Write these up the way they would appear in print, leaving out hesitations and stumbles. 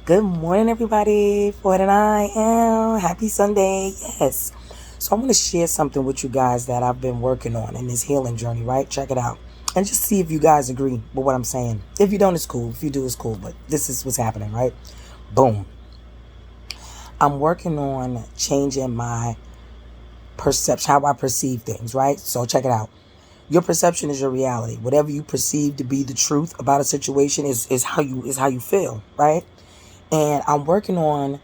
Good morning, everybody. 49 AM. Happy Sunday. Yes. So I'm going to share something with you guys that I've been working on in this healing journey, right? Check it out. And just see if you guys agree with what I'm saying. If you don't, it's cool. If you do, it's cool. But this is what's happening, right? Boom. I'm working on changing my perception, how I perceive things, right? So check it out. Your perception is your reality. Whatever you perceive to be the truth about a situation is how you feel, right? And I'm working on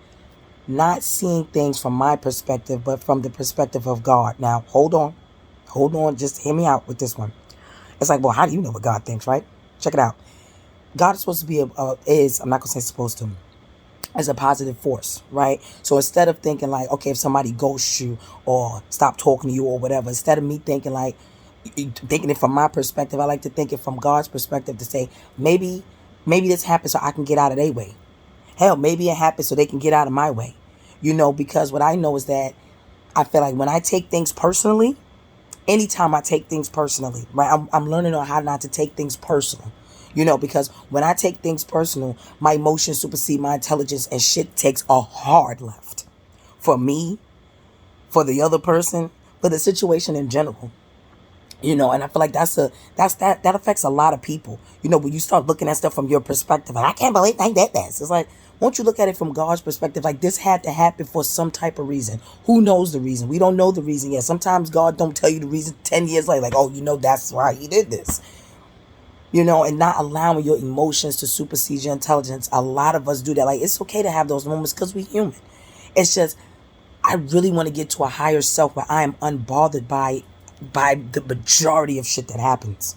not seeing things from my perspective, but from the perspective of God. Now, hold on, just hear me out with this one. It's like, well, how do you know what God thinks, right? Check it out. God is supposed to be I'm not gonna say supposed to, as a positive force, right? So instead of thinking like, okay, if somebody ghosts you or stop talking to you or whatever, instead of me thinking it from my perspective, I like to think it from God's perspective to say, maybe this happened so I can get out of their way. Hell, maybe it happened so they can get out of my way. Because what I know is that I feel like when I take things personally, anytime I take things personally, right, I'm learning on how not to take things personal. Because when I take things personal, my emotions supersede my intelligence and shit takes a hard left. For me, for the other person, for the situation in general. And I feel like that affects a lot of people. When you start looking at stuff from your perspective, like, I can't believe they did this. It's like, won't you look at it from God's perspective? Like, this had to happen for some type of reason. Who knows the reason? We don't know the reason yet. Sometimes God don't tell you the reason 10 years later, like, oh, that's why he did this. And not allowing your emotions to supersede your intelligence. A lot of us do that. Like, it's okay to have those moments because we're human. It's just, I really want to get to a higher self where I am unbothered by the majority of shit that happens.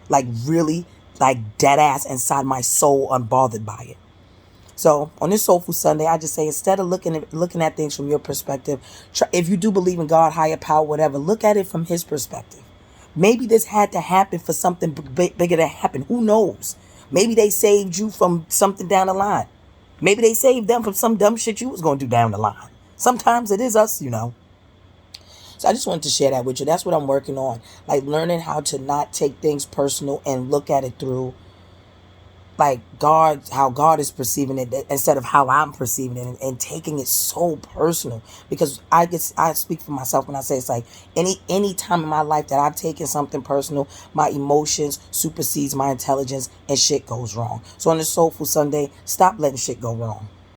Like, really, like, dead ass inside my soul, unbothered by it. So on this Soulful Sunday, I just say, instead of looking at things from your perspective, if you do believe in God, higher power, whatever, look at it from his perspective. Maybe this had to happen for something bigger to happen. Who knows? Maybe they saved you from something down the line. Maybe they saved them from some dumb shit you was going to do down the line. Sometimes it is us. So I just wanted to share that with you. That's what I'm working on. Like, learning how to not take things personal and look at it through, like, how God is perceiving it instead of how I'm perceiving it, and taking it so personal. Because I speak for myself when I say, it's like, any time in my life that I've taken something personal, my emotions supersedes my intelligence and shit goes wrong. So on this Soulful Sunday, stop letting shit go wrong.